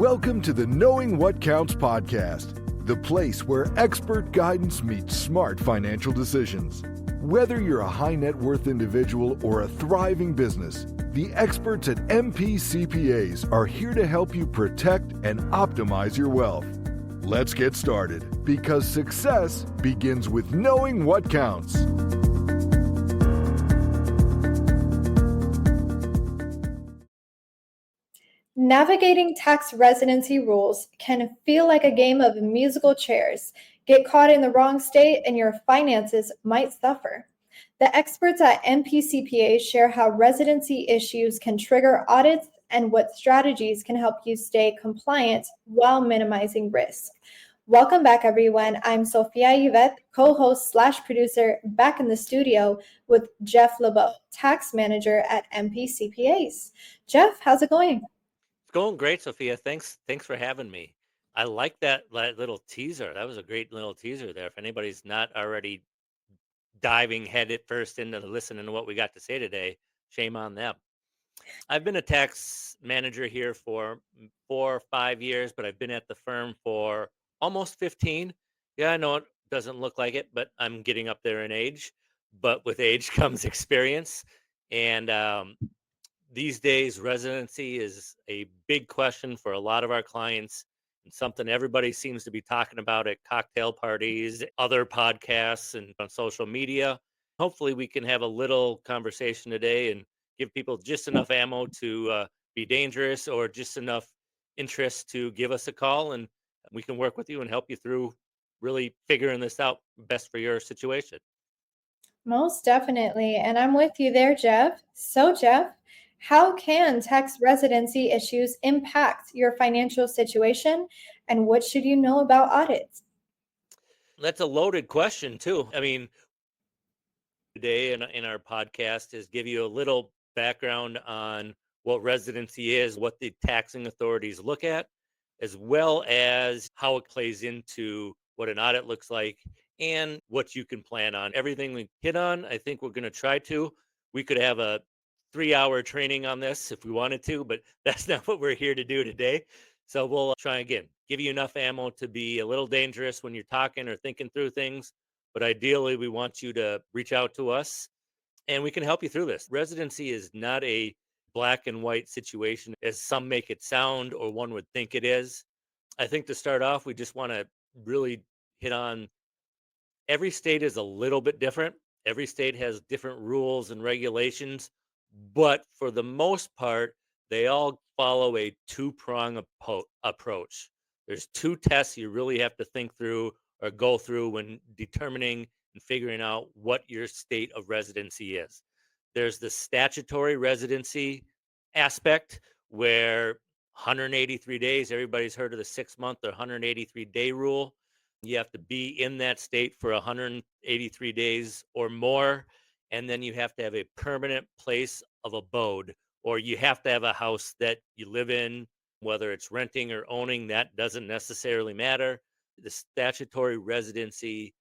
Welcome to the Knowing What Counts podcast, the place where expert guidance meets smart financial decisions. Whether you're a high net worth individual or a thriving business, the experts at MP CPAs are here to help you protect and optimize your wealth. Let's get started, because success begins with knowing what counts. Navigating tax residency rules can feel like a game of musical chairs. Get caught in the wrong state and your finances might suffer. The experts at MP share how residency issues can trigger audits and what strategies can help you stay compliant while minimizing risk. Welcome back, everyone. I'm Sophia Yvette, co-host / producer, back in the studio with Jeff Laboe, tax manager at MP CPAs. Jeff, how's it going? It's going great, Sophia. Thanks for having me. I like that little teaser. That was a great little teaser there. If anybody's not already diving head at first into listening to what we got to say today, shame on them. I've been a tax manager here for 4 or 5 years, but I've been at the firm for almost 15. Yeah, I know it doesn't look like it, but I'm getting up there in age. But with age comes experience. And these days, residency is a big question for a lot of our clients and something everybody seems to be talking about at cocktail parties, other podcasts, and on social media. Hopefully, we can have a little conversation today and give people just enough ammo to be dangerous or just enough interest to give us a call, and we can work with you and help you through really figuring this out best for your situation. Most definitely. And I'm with you there, Jeff. So, Jeff, how can tax residency issues impact your financial situation? And what should you know about audits? That's a loaded question, too. I mean, today in our podcast is give you a little background on what residency is, what the taxing authorities look at, as well as how it plays into what an audit looks like and what you can plan on. Everything we hit on, I think we're going to try to. We could have a 3-hour training on this if we wanted to, but that's not what we're here to do today. So we'll try again, give you enough ammo to be a little dangerous when you're talking or thinking through things. But ideally, we want you to reach out to us and we can help you through this. Residency is not a black and white situation as some make it sound or one would think it is. I think to start off, we just want to really hit on every state is a little bit different. Every state has different rules and regulations, but for the most part, they all follow a two-prong approach. There's two tests you really have to think through or go through when determining and figuring out what your state of residency is. There's the statutory residency aspect where 183 days, everybody's heard of the 6-month or 183-day rule. You have to be in that state for 183 days or more. And then you have to have a permanent place of abode, or you have to have a house that you live in, whether it's renting or owning, that doesn't necessarily matter. The statutory residency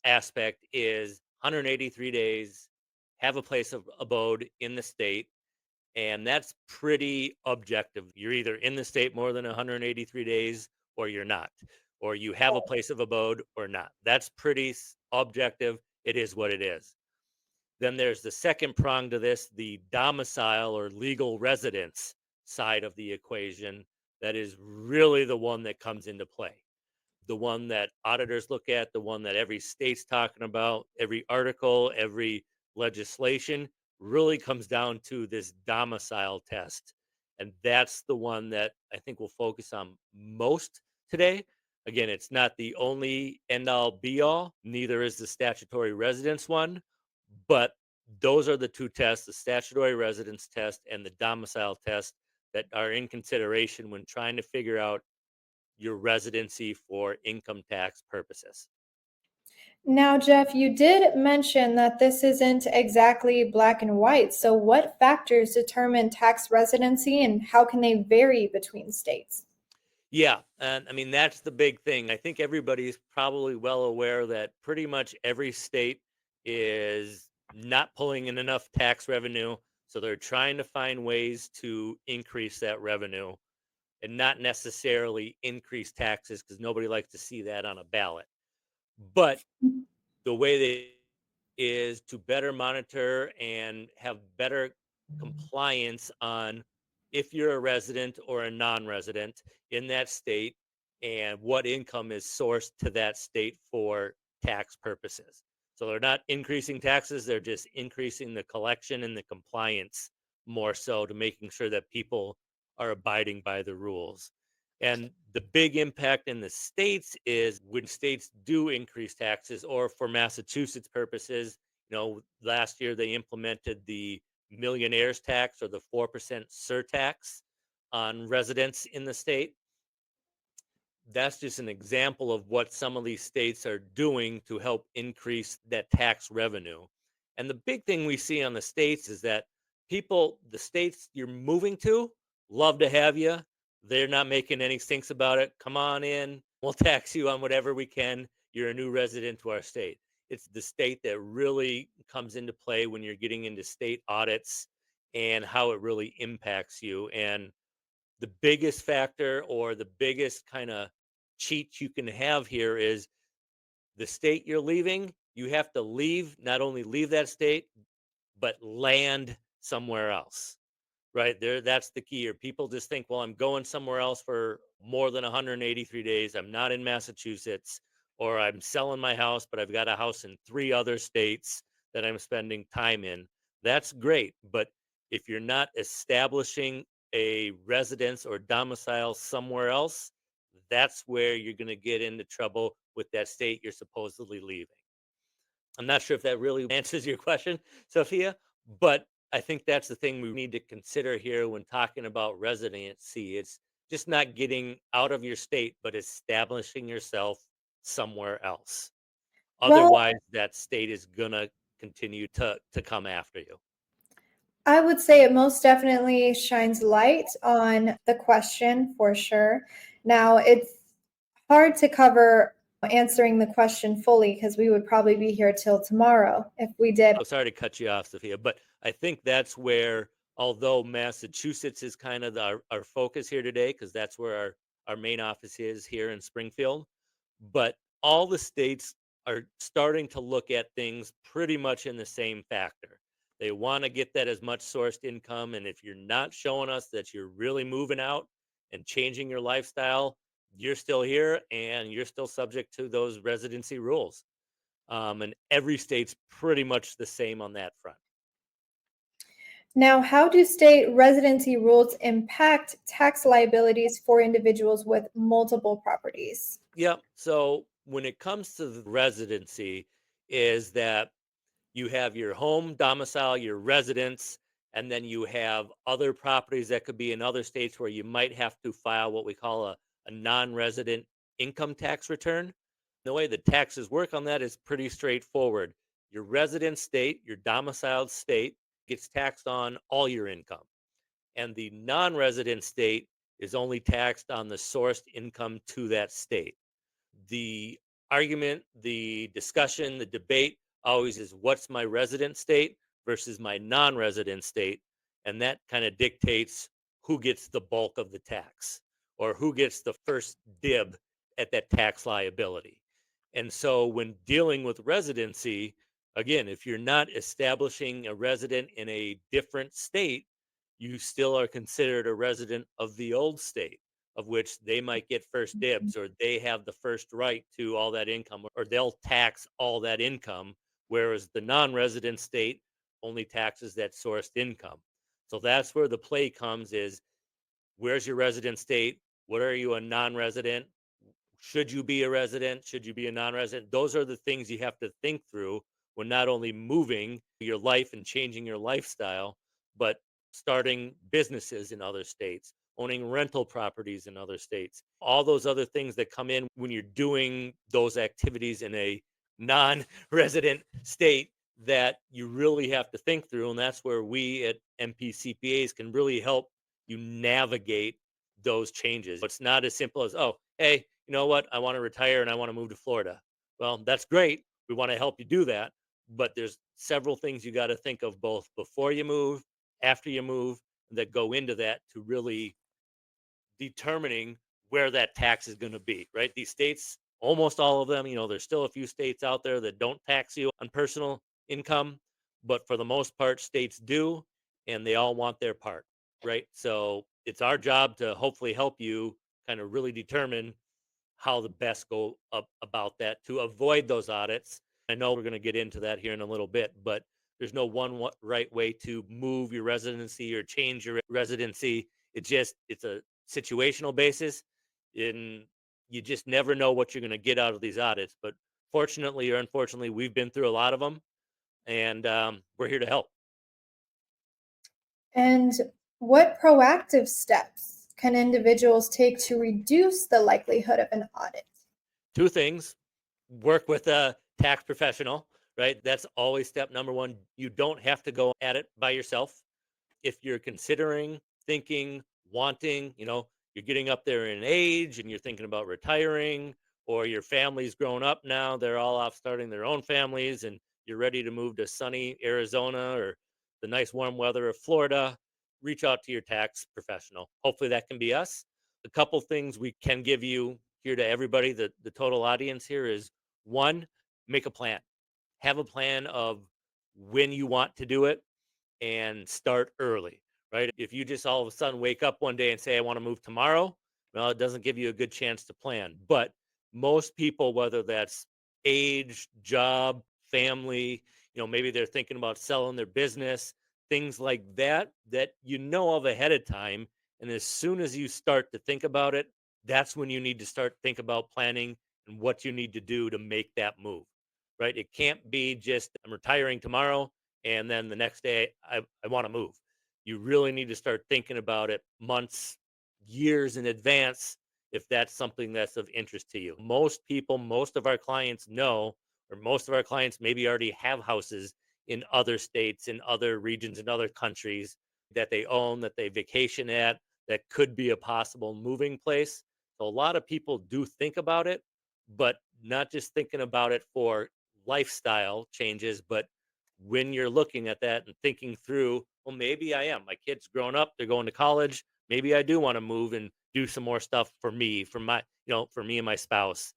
aspect is 183 days, have a place of abode in the state. And that's pretty objective. You're either in the state more than 183 days or you're not, or you have a place of abode or not. That's pretty objective. It is what it is. Then there's the second prong to this, the domicile or legal residence side of the equation. That is really the one that comes into play. The one that auditors look at, the one that every state's talking about, every article, every legislation really comes down to this domicile test. And that's the one that I think we'll focus on most today. Again, it's not the only end all be all, neither is the statutory residence one, but those are the two tests, the statutory residence test and the domicile test, that are in consideration when trying to figure out your residency for income tax purposes. Now, Jeff, you did mention that this isn't exactly black and white. So, what factors determine tax residency and how can they vary between states? Yeah, and I mean, that's the big thing. I think everybody's probably well aware that pretty much every state is not pulling in enough tax revenue. So they're trying to find ways to increase that revenue. and not necessarily increase taxes because nobody likes to see that on a ballot. But the way they is to better monitor and have better compliance on if you're a resident or a non-resident in that state and what income is sourced to that state for tax purposes. So they're not increasing taxes, they're just increasing the collection and the compliance more so to making sure that people are abiding by the rules. And the big impact in the states is when states do increase taxes, or for Massachusetts purposes, last year they implemented the millionaires tax or the 4% surtax on residents in the state. That's just an example of what some of these states are doing to help increase that tax revenue. And the big thing we see on the states is that the states you're moving to, love to have you. They're not making any stinks about it. Come on in. We'll tax you on whatever we can. You're a new resident to our state. It's the state that really comes into play when you're getting into state audits and how it really impacts you. And the biggest factor or the biggest kind of cheat you can have here is the state you're leaving. You have to leave, not only leave that state, but land somewhere else. Right there, that's the key here. People just think, well, I'm going somewhere else for more than 183 days. I'm not in Massachusetts, or I'm selling my house, but I've got a house in 3 other states that I'm spending time in. That's great. But if you're not establishing a residence or domicile somewhere else, that's where you're going to get into trouble with that state you're supposedly leaving. I'm not sure if that really answers your question, Sophia, but I think that's the thing we need to consider here when talking about residency. It's just not getting out of your state, but establishing yourself somewhere else. Well, Otherwise, that state is gonna continue to come after you. I would say it most definitely shines light on the question for sure. Now, it's hard to cover answering the question fully because we would probably be here till tomorrow if we did. I'm sorry to cut you off, Sophia, but I think that's where, although Massachusetts is kind of our focus here today, because that's where our main office is here in Springfield, but all the states are starting to look at things pretty much in the same factor. They want to get that as much sourced income. And if you're not showing us that you're really moving out and changing your lifestyle, you're still here and you're still subject to those residency rules. And every state's pretty much the same on that front. Now, how do state residency rules impact tax liabilities for individuals with multiple properties? Yep. So when it comes to the residency, is that you have your home domicile, your residence, and then you have other properties that could be in other states where you might have to file what we call a non-resident income tax return. The way the taxes work on that is pretty straightforward. Your resident state, your domiciled state, gets taxed on all your income, and the non-resident state is only taxed on the sourced income to that state. The argument, the discussion, the debate always is what's my resident state versus my non-resident state, and that kind of dictates who gets the bulk of the tax or who gets the first dib at that tax liability. And so when dealing with residency, again, if you're not establishing a resident in a different state, you still are considered a resident of the old state, of which they might get first dibs, or they have the first right to all that income, or they'll tax all that income, whereas the non-resident state only taxes that sourced income. So that's where the play comes is where's your resident state? What are you, a non-resident? Should you be a resident? Should you be a non-resident? Those are the things you have to think through when not only moving your life and changing your lifestyle, but starting businesses in other states, owning rental properties in other states, all those other things that come in when you're doing those activities in a non-resident state that you really have to think through. And that's where we at MP CPAs can really help you navigate those changes. It's not as simple as, oh, hey, you know what? I want to retire and I want to move to Florida. Well, that's great. We want to help you do that. But there's several things you got to think of both before you move, after you move, that go into that to really determining where that tax is going to be, right? These states, almost all of them, there's still a few states out there that don't tax you on personal income, but for the most part, states do, and they all want their part, right? So it's our job to hopefully help you kind of really determine how the best go about that to avoid those audits. I know we're going to get into that here in a little bit, but there's no right way to move your residency or change your residency. It's a situational basis, and you just never know what you're going to get out of these audits. But fortunately or unfortunately, we've been through a lot of them, and we're here to help. And what proactive steps can individuals take to reduce the likelihood of an audit? Two things: work with a tax professional, right? That's always step number one. You don't have to go at it by yourself. If you're considering, thinking, wanting, you're getting up there in age and you're thinking about retiring, or your family's grown up now, they're all off starting their own families, and you're ready to move to sunny Arizona or the nice warm weather of Florida, reach out to your tax professional. Hopefully that can be us. A couple things we can give you here to everybody, the total audience here is: one, make a plan. Have a plan of when you want to do it and start early, right? If you just all of a sudden wake up one day and say, I want to move tomorrow, well, it doesn't give you a good chance to plan. But most people, whether that's age, job, family, maybe they're thinking about selling their business, things like that, that of ahead of time. And as soon as you start to think about it, that's when you need to start think about planning and what you need to do to make that move, right? It can't be just, I'm retiring tomorrow, and then the next day I want to move. You really need to start thinking about it months, years in advance if that's something that's of interest to you. Most people, most of our clients know, or most of our clients maybe already have houses in other states, in other regions, in other countries that they own, that they vacation at, that could be a possible moving place. So a lot of people do think about it, but not just thinking about it for lifestyle changes, but when you're looking at that and thinking through, well, maybe I am. My kid's grown up, they're going to college. Maybe I do want to move and do some more stuff for me, for me and my spouse.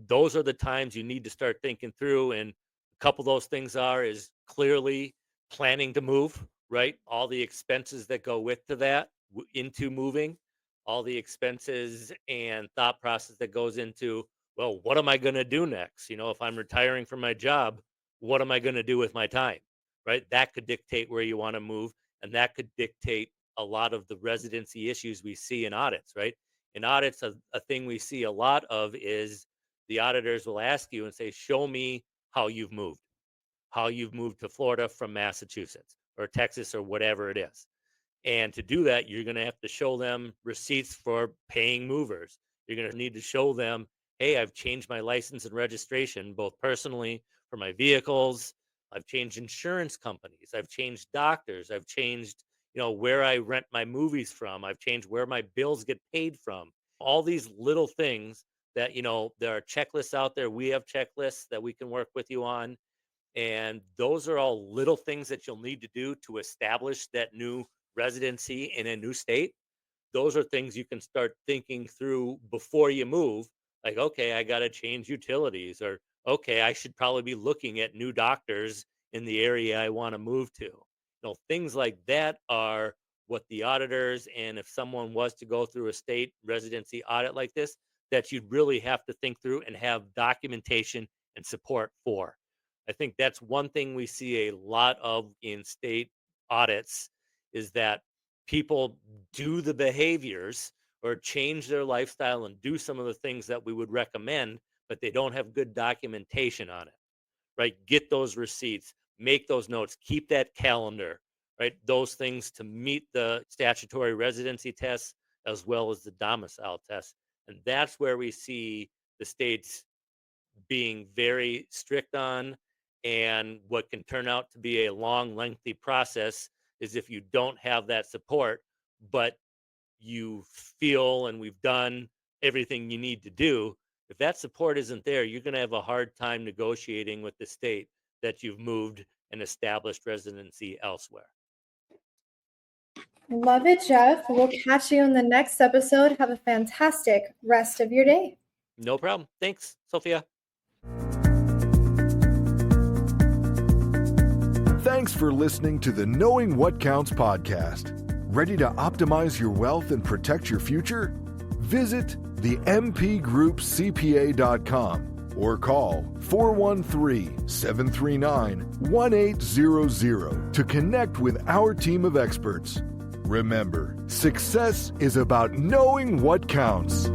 Those are the times you need to start thinking through. And a couple of those things is clearly planning to move, right? All the expenses that go with to that into moving, all the expenses and thought process that goes into, well, what am I going to do next? If I'm retiring from my job, what am I going to do with my time? Right? That could dictate where you want to move. And that could dictate a lot of the residency issues we see in audits, right? In audits, a thing we see a lot of is the auditors will ask you and say, show me how you've moved to Florida from Massachusetts or Texas or whatever it is. And to do that, you're going to have to show them receipts for paying movers. You're going to need to show them, hey, I've changed my license and registration, both personally for my vehicles. I've changed insurance companies. I've changed doctors. I've changed, where I rent my movies from. I've changed where my bills get paid from. All these little things that, there are checklists out there. We have checklists that we can work with you on. And those are all little things that you'll need to do to establish that new residency in a new state. Those are things you can start thinking through before you move. Like, okay, I got to change utilities, or okay, I should probably be looking at new doctors in the area I want to move to. Things like that are what the auditors, and if someone was to go through a state residency audit like this, that you'd really have to think through and have documentation and support for. I think that's one thing we see a lot of in state audits is that people do the behaviors or change their lifestyle and do some of the things that we would recommend, but they don't have good documentation on it, right? Get those receipts, make those notes, keep that calendar, right? Those things to meet the statutory residency tests as well as the domicile test. And that's where we see the states being very strict on. And what can turn out to be a long, lengthy process is if you don't have that support, but you feel and we've done everything you need to do. If that support isn't there, you're going to have a hard time negotiating with the state that you've moved and established residency elsewhere. Love it, Jeff. We'll catch you in the next episode. Have a fantastic rest of your day. No problem. Thanks, Sophia. Thanks for listening to the Knowing What Counts podcast. Ready to optimize your wealth and protect your future? Visit the mpgroupcpa.com or call 413-739-1800 to connect with our team of experts. Remember, success is about knowing what counts.